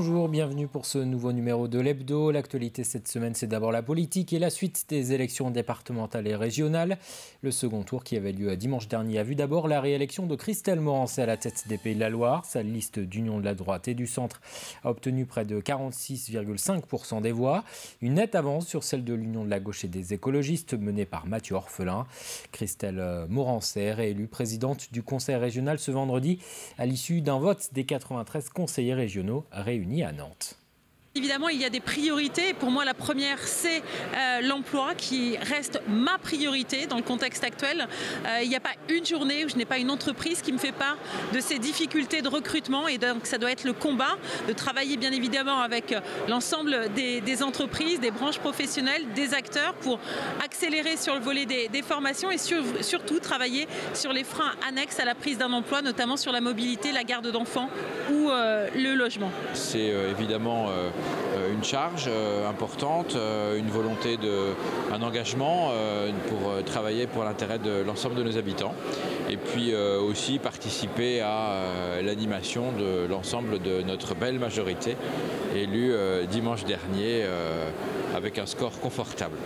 Bonjour, bienvenue pour ce nouveau numéro de l'Hebdo. L'actualité cette semaine, c'est d'abord la politique et la suite des élections départementales et régionales. Le second tour qui avait lieu dimanche dernier a vu d'abord la réélection de Christelle Morançais à la tête des Pays de la Loire. Sa liste d'union de la droite et du centre a obtenu près de 46,5% des voix. Une nette avance sur celle de l'union de la gauche et des écologistes menée par Mathieu Orphelin. Christelle Morançais, réélue présidente du conseil régional ce vendredi à l'issue d'un vote des 93 conseillers régionaux réunis à Nantes. Évidemment, il y a des priorités. Pour moi, la première, c'est l'emploi qui reste ma priorité dans le contexte actuel. Il n'y a pas une journée où je n'ai pas une entreprise qui me fait part de ces difficultés de recrutement. Et donc, ça doit être le combat de travailler bien évidemment avec l'ensemble des entreprises, des branches professionnelles, des acteurs pour accélérer sur le volet des formations et surtout travailler sur les freins annexes à la prise d'un emploi, notamment sur la mobilité, la garde d'enfants ou le logement. C'est évidemment une charge importante, une volonté, un engagement pour travailler pour l'intérêt de l'ensemble de nos habitants et puis aussi participer à l'animation de l'ensemble de notre belle majorité élue dimanche dernier avec un score confortable.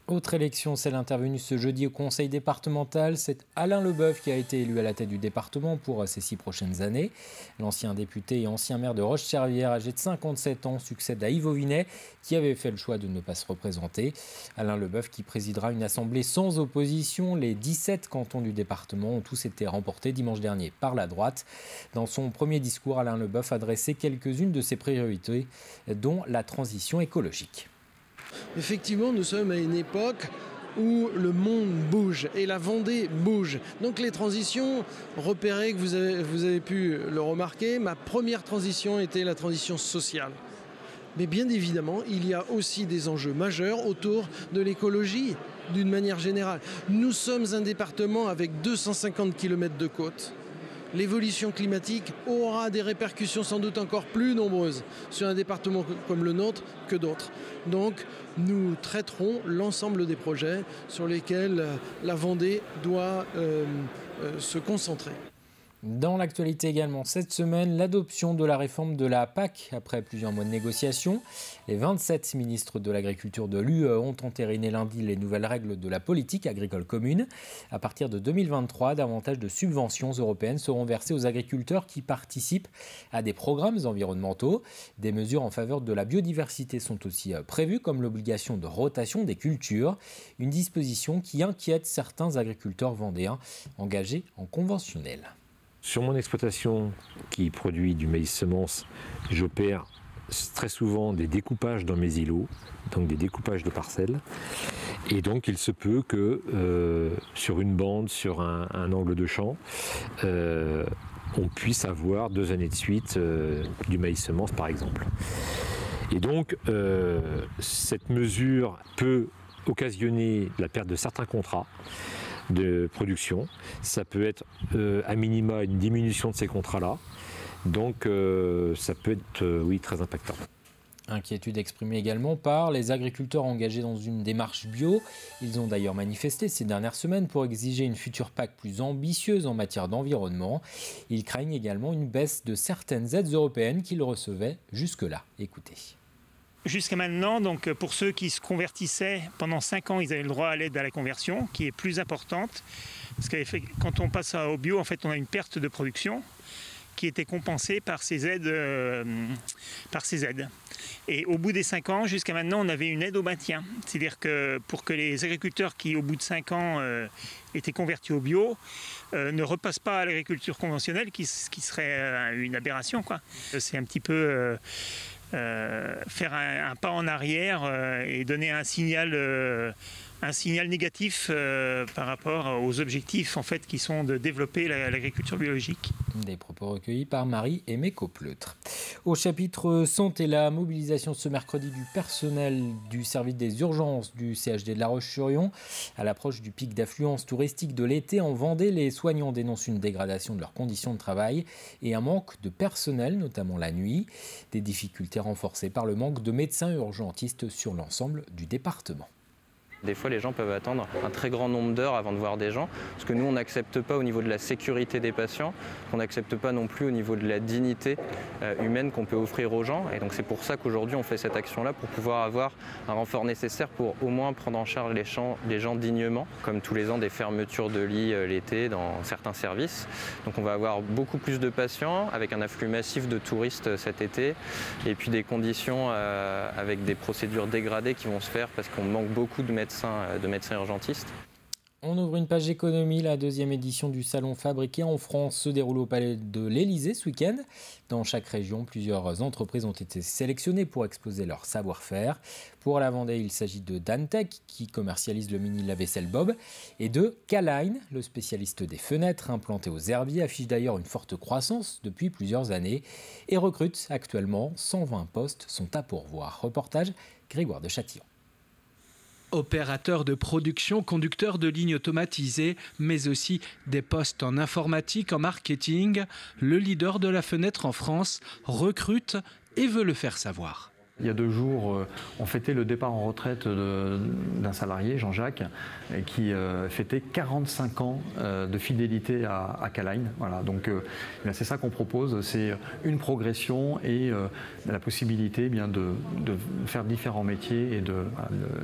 Autre élection, celle intervenue ce jeudi au conseil départemental. C'est Alain Leboeuf qui a été élu à la tête du département pour ces 6 prochaines années. L'ancien député et ancien maire de Roche-Servière, âgé de 57 ans, succède à Yves Auvinet, qui avait fait le choix de ne pas se représenter. Alain Leboeuf qui présidera une assemblée sans opposition. Les 17 cantons du département ont tous été remportés dimanche dernier par la droite. Dans son premier discours, Alain Leboeuf a adressé quelques-unes de ses priorités, dont la transition écologique. Effectivement, nous sommes à une époque où le monde bouge et la Vendée bouge. Donc les transitions repérées que vous avez pu le remarquer, ma première transition était la transition sociale. Mais bien évidemment, il y a aussi des enjeux majeurs autour de l'écologie d'une manière générale. Nous sommes un département avec 250 km de côte. L'évolution climatique aura des répercussions sans doute encore plus nombreuses sur un département comme le nôtre que d'autres. Donc nous traiterons l'ensemble des projets sur lesquels la Vendée doit se concentrer. Dans l'actualité également, cette semaine, l'adoption de la réforme de la PAC après plusieurs mois de négociations. Les 27 ministres de l'Agriculture de l'UE ont entériné lundi les nouvelles règles de la politique agricole commune. À partir de 2023, davantage de subventions européennes seront versées aux agriculteurs qui participent à des programmes environnementaux. Des mesures en faveur de la biodiversité sont aussi prévues, comme l'obligation de rotation des cultures. Une disposition qui inquiète certains agriculteurs vendéens engagés en conventionnel. Sur mon exploitation qui produit du maïs semence, j'opère très souvent des découpages dans mes îlots, donc des découpages de parcelles. Et donc il se peut que sur une bande, sur un angle de champ, on puisse avoir 2 années de suite du maïs semence par exemple. Et donc cette mesure peut occasionner la perte de certains contrats de production. Ça peut être à minima une diminution de ces contrats-là. Donc ça peut être oui, très impactant. Inquiétude exprimée également par les agriculteurs engagés dans une démarche bio. Ils ont d'ailleurs manifesté ces dernières semaines pour exiger une future PAC plus ambitieuse en matière d'environnement. Ils craignent également une baisse de certaines aides européennes qu'ils recevaient jusque-là. Écoutez. Jusqu'à maintenant, donc pour ceux qui se convertissaient, pendant 5 ans, ils avaient le droit à l'aide à la conversion, qui est plus importante. Parce que quand on passe au bio, en fait, on a une perte de production qui était compensée par ces aides. Et au bout des 5 ans, jusqu'à maintenant, on avait une aide au maintien. C'est-à-dire que pour que les agriculteurs qui, au bout de 5 ans, étaient convertis au bio, ne repassent pas à l'agriculture conventionnelle, qui serait une aberration, quoi. C'est un petit peu... faire un pas en arrière et donner un signal négatif par rapport aux objectifs en fait, qui sont de développer l'agriculture biologique. Des propos recueillis par Marie-Aimée Copleutre. Au chapitre santé, la mobilisation ce mercredi du personnel du service des urgences du CHD de La Roche-sur-Yon. À l'approche du pic d'affluence touristique de l'été en Vendée, les soignants dénoncent une dégradation de leurs conditions de travail et un manque de personnel, notamment la nuit. Des difficultés renforcées par le manque de médecins urgentistes sur l'ensemble du département. Des fois, les gens peuvent attendre un très grand nombre d'heures avant de voir des gens, parce que nous, on n'accepte pas au niveau de la sécurité des patients, on n'accepte pas non plus au niveau de la dignité humaine qu'on peut offrir aux gens. Et donc c'est pour ça qu'aujourd'hui, on fait cette action-là, pour pouvoir avoir un renfort nécessaire pour au moins prendre en charge les gens dignement, comme tous les ans des fermetures de lits l'été dans certains services. Donc on va avoir beaucoup plus de patients, avec un afflux massif de touristes cet été, et puis des conditions avec des procédures dégradées qui vont se faire parce qu'on manque beaucoup de médecins urgentistes. On ouvre une page économie. La deuxième édition du salon Fabriqué en France se déroule au Palais de l'Élysée ce week-end. Dans chaque région, plusieurs entreprises ont été sélectionnées pour exposer leur savoir-faire. Pour la Vendée, il s'agit de Dantec, qui commercialise le mini lave-vaisselle Bob, et de K-Line, le spécialiste des fenêtres implantées aux herbiers, affiche d'ailleurs une forte croissance depuis plusieurs années et recrute actuellement 120 postes sont à pourvoir. Reportage Grégoire de Châtillon. Opérateurs de production, conducteurs de lignes automatisées, mais aussi des postes en informatique, en marketing, le leader de la fenêtre en France recrute et veut le faire savoir. Il y a 2 jours, on fêtait le départ en retraite d'un salarié, Jean-Jacques, qui fêtait 45 ans de fidélité à K-Line. Voilà, donc c'est ça qu'on propose, c'est une progression et la possibilité de faire différents métiers et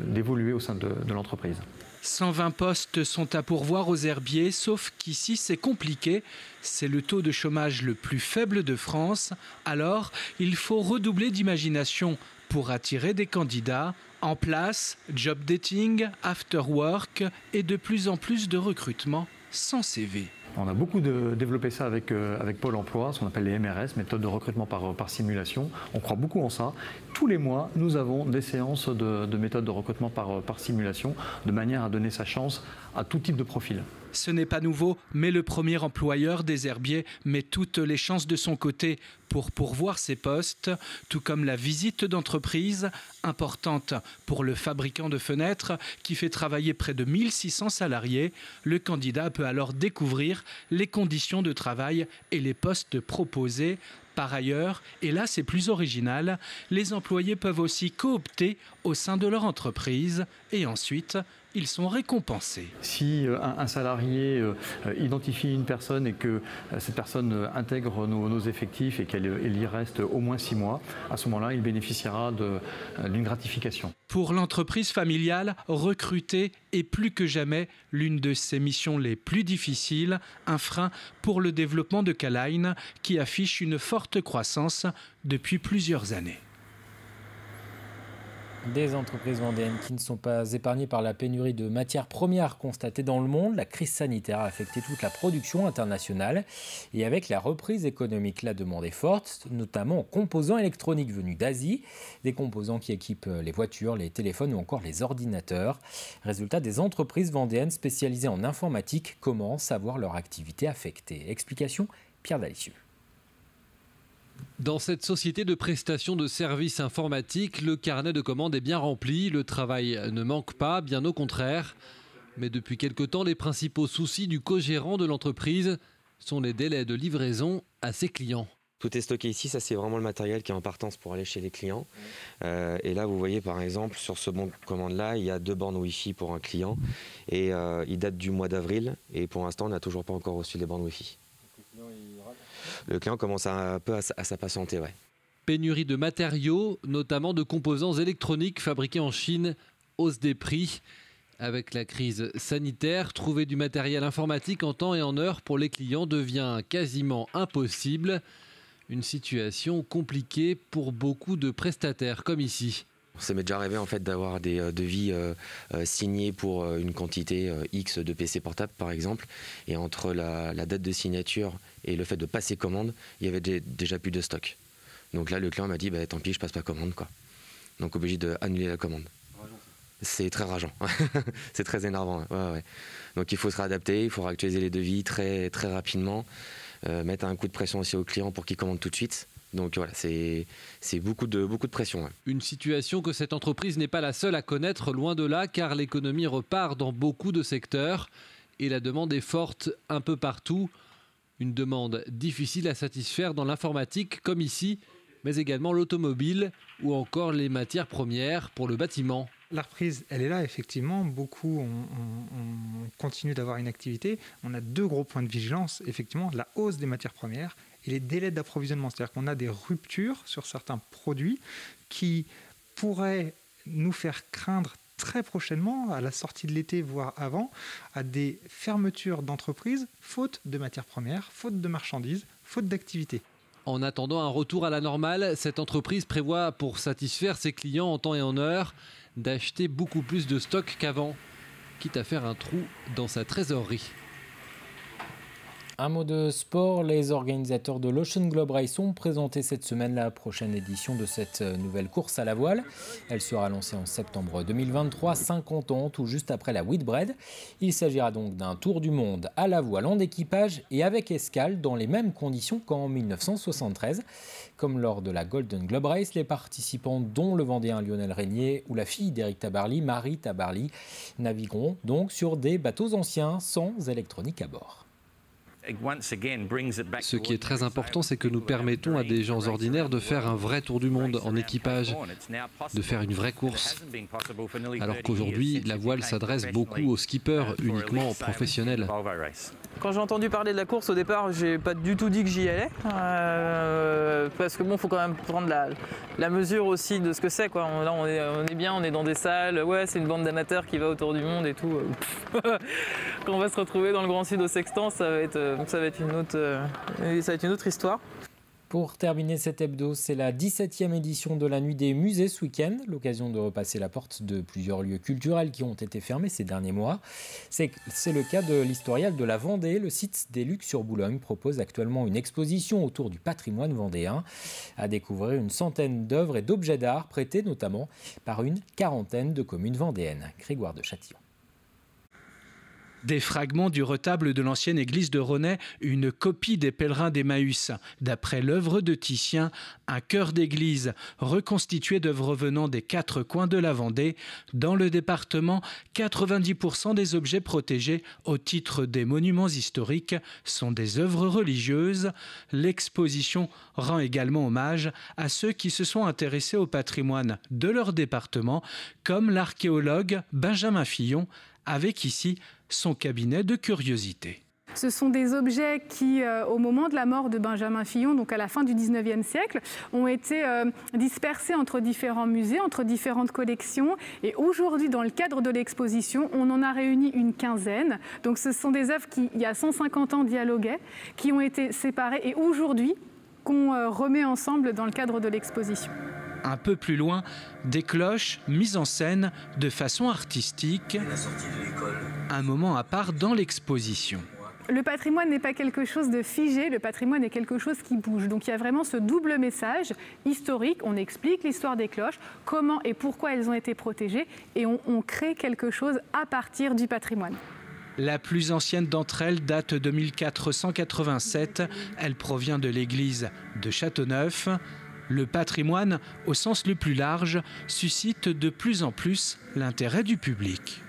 d'évoluer au sein de l'entreprise. 120 postes sont à pourvoir aux herbiers, sauf qu'ici c'est compliqué. C'est le taux de chômage le plus faible de France. Alors, il faut redoubler d'imagination pour attirer des candidats. En place, job dating, after work et de plus en plus de recrutement sans CV. On a beaucoup développé ça avec Pôle emploi, ce qu'on appelle les MRS, méthode de recrutement par simulation. On croit beaucoup en ça. Tous les mois, nous avons des séances de méthode de recrutement par simulation, de manière à donner sa chance à tout type de profil. Ce n'est pas nouveau, mais le premier employeur des herbiers met toutes les chances de son côté pour pourvoir ses postes, tout comme la visite d'entreprise, importante pour le fabricant de fenêtres qui fait travailler près de 1600 salariés. Le candidat peut alors découvrir les conditions de travail et les postes proposés. Par ailleurs, et là c'est plus original, les employés peuvent aussi coopter au sein de leur entreprise et ensuite ils sont récompensés. Si un salarié identifie une personne et que cette personne intègre nos effectifs et qu'elle y reste au moins 6 mois, à ce moment-là, il bénéficiera d'une gratification. Pour l'entreprise familiale, recruter est plus que jamais l'une de ses missions les plus difficiles, un frein pour le développement de K-Line qui affiche une forte croissance depuis plusieurs années. Des entreprises vendéennes qui ne sont pas épargnées par la pénurie de matières premières constatée dans le monde. La crise sanitaire a affecté toute la production internationale. Et avec la reprise économique, la demande est forte, notamment en composants électroniques venus d'Asie. Des composants qui équipent les voitures, les téléphones ou encore les ordinateurs. Résultat, des entreprises vendéennes spécialisées en informatique commencent à voir leur activité affectée. Explication, Pierre Dalicieux. Dans cette société de prestation de services informatiques, le carnet de commandes est bien rempli, le travail ne manque pas, bien au contraire. Mais depuis quelque temps, les principaux soucis du co-gérant de l'entreprise sont les délais de livraison à ses clients. Tout est stocké ici, ça c'est vraiment le matériel qui est en partance pour aller chez les clients. Et là vous voyez par exemple sur ce bon de commande là, il y a 2 bornes Wi-Fi pour un client et il date du mois d'avril et pour l'instant on n'a toujours pas encore reçu les bornes Wi-Fi. Le client commence un peu à s'impatienter, ouais. Pénurie de matériaux, notamment de composants électroniques fabriqués en Chine, hausse des prix. Avec la crise sanitaire, trouver du matériel informatique en temps et en heure pour les clients devient quasiment impossible. Une situation compliquée pour beaucoup de prestataires comme ici. Ça m'est déjà arrivé en fait d'avoir des devis signés pour une quantité X de PC portables par exemple. Et entre la date de signature et le fait de passer commande, il y avait déjà plus de stock. Donc là le client m'a dit bah, tant pis je passe pas commande quoi. Donc obligé d'annuler la commande. C'est très rageant, c'est très énervant. Ouais. Donc il faut se réadapter, il faut réactualiser les devis très, très rapidement, mettre un coup de pression aussi au client pour qu'il commande tout de suite. Donc voilà, c'est beaucoup de pression. Ouais. Une situation que cette entreprise n'est pas la seule à connaître, loin de là, car l'économie repart dans beaucoup de secteurs et la demande est forte un peu partout. Une demande difficile à satisfaire dans l'informatique comme ici, mais également l'automobile ou encore les matières premières pour le bâtiment. La reprise, elle est là, effectivement. Beaucoup on continue d'avoir une activité. On a 2 gros points de vigilance, effectivement, la hausse des matières premières et les délais d'approvisionnement. C'est-à-dire qu'on a des ruptures sur certains produits qui pourraient nous faire craindre très prochainement, à la sortie de l'été, voire avant, à des fermetures d'entreprises, faute de matières premières, faute de marchandises, faute d'activité. En attendant un retour à la normale, cette entreprise prévoit, pour satisfaire ses clients en temps et en heure, d'acheter beaucoup plus de stock qu'avant, quitte à faire un trou dans sa trésorerie. Un mot de sport, les organisateurs de l'Ocean Globe Race ont présenté cette semaine la prochaine édition de cette nouvelle course à la voile. Elle sera lancée en septembre 2023, 50 ans tout juste après la Whitbread. Il s'agira donc d'un tour du monde à la voile en équipage et avec escale dans les mêmes conditions qu'en 1973. Comme lors de la Golden Globe Race, les participants, dont le Vendéen Lionel Régnier ou la fille d'Éric Tabarly, Marie Tabarly, navigueront donc sur des bateaux anciens sans électronique à bord. Ce qui est très important, c'est que nous permettons à des gens ordinaires de faire un vrai tour du monde en équipage, de faire une vraie course. Alors qu'aujourd'hui, la voile s'adresse beaucoup aux skippers, uniquement professionnels. Quand j'ai entendu parler de la course au départ, j'ai pas du tout dit que j'y allais, parce que bon, faut quand même prendre la mesure aussi de ce que c'est, quoi. Là, on est bien, on est dans des salles, ouais, c'est une bande d'amateurs qui va autour du monde et tout. Quand on va se retrouver dans le Grand Sud au Sextant, ça va être une autre histoire. Pour terminer cet hebdo, c'est la 17e édition de la Nuit des musées ce week-end, l'occasion de repasser la porte de plusieurs lieux culturels qui ont été fermés ces derniers mois. C'est le cas de l'Historial de la Vendée. Le site des Lucs sur Boulogne propose actuellement une exposition autour du patrimoine vendéen, à découvrir une centaine d'œuvres et d'objets d'art prêtés notamment par une quarantaine de communes vendéennes. Grégoire de Châtillon. Des fragments du retable de l'ancienne église de Ronay, une copie des pèlerins d'Emmaüs. D'après l'œuvre de Titien, un chœur d'église reconstitué d'œuvres venant des 4 coins de la Vendée. Dans le département, 90% des objets protégés au titre des monuments historiques sont des œuvres religieuses. L'exposition rend également hommage à ceux qui se sont intéressés au patrimoine de leur département, comme l'archéologue Benjamin Fillon, avec ici son cabinet de curiosité. Ce sont des objets qui, au moment de la mort de Benjamin Fillon, donc à la fin du 19e siècle, ont été dispersés entre différents musées, entre différentes collections. Et aujourd'hui, dans le cadre de l'exposition, on en a réuni une quinzaine. Donc ce sont des œuvres qui, il y a 150 ans, dialoguaient, qui ont été séparées et aujourd'hui, qu'on remet ensemble dans le cadre de l'exposition. Un peu plus loin, des cloches mises en scène de façon artistique. Un moment à part dans l'exposition. Le patrimoine n'est pas quelque chose de figé, le patrimoine est quelque chose qui bouge. Donc il y a vraiment ce double message historique. On explique l'histoire des cloches, comment et pourquoi elles ont été protégées, et on crée quelque chose à partir du patrimoine. La plus ancienne d'entre elles date de 1487. Elle provient de l'église de Châteauneuf. Le patrimoine, au sens le plus large, suscite de plus en plus l'intérêt du public.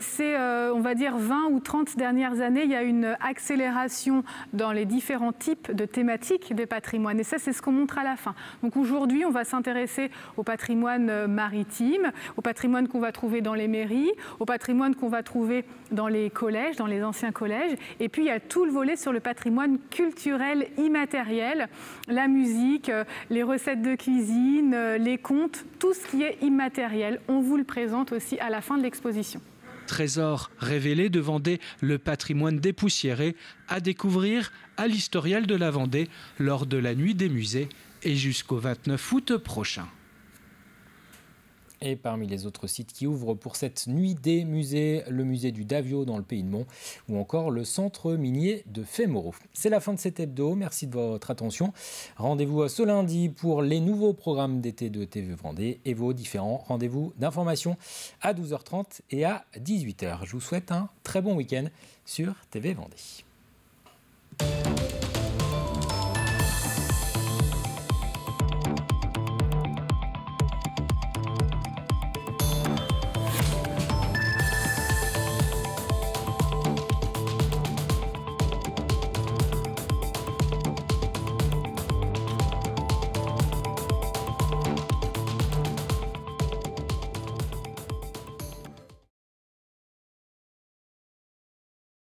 Ces, on va dire, 20 ou 30 dernières années, il y a une accélération dans les différents types de thématiques de patrimoine. Et ça, c'est ce qu'on montre à la fin. Donc aujourd'hui, on va s'intéresser au patrimoine maritime, au patrimoine qu'on va trouver dans les mairies, au patrimoine qu'on va trouver dans les collèges, dans les anciens collèges. Et puis, il y a tout le volet sur le patrimoine culturel immatériel, la musique, les recettes de cuisine, les contes, tout ce qui est immatériel. On vous le présente aussi à la fin de l'exposition. Trésor révélé de Vendée, le patrimoine dépoussiéré, à découvrir à l'Historial de la Vendée lors de la Nuit des musées et jusqu'au 29 août prochain. Et parmi les autres sites qui ouvrent pour cette Nuit des musées, le musée du Davio dans le Pays de Mont ou encore le centre minier de Fémoreau. C'est la fin de cet hebdo, merci de votre attention. Rendez-vous ce lundi pour les nouveaux programmes d'été de TV Vendée et vos différents rendez-vous d'information à 12h30 et à 18h. Je vous souhaite un très bon week-end sur TV Vendée.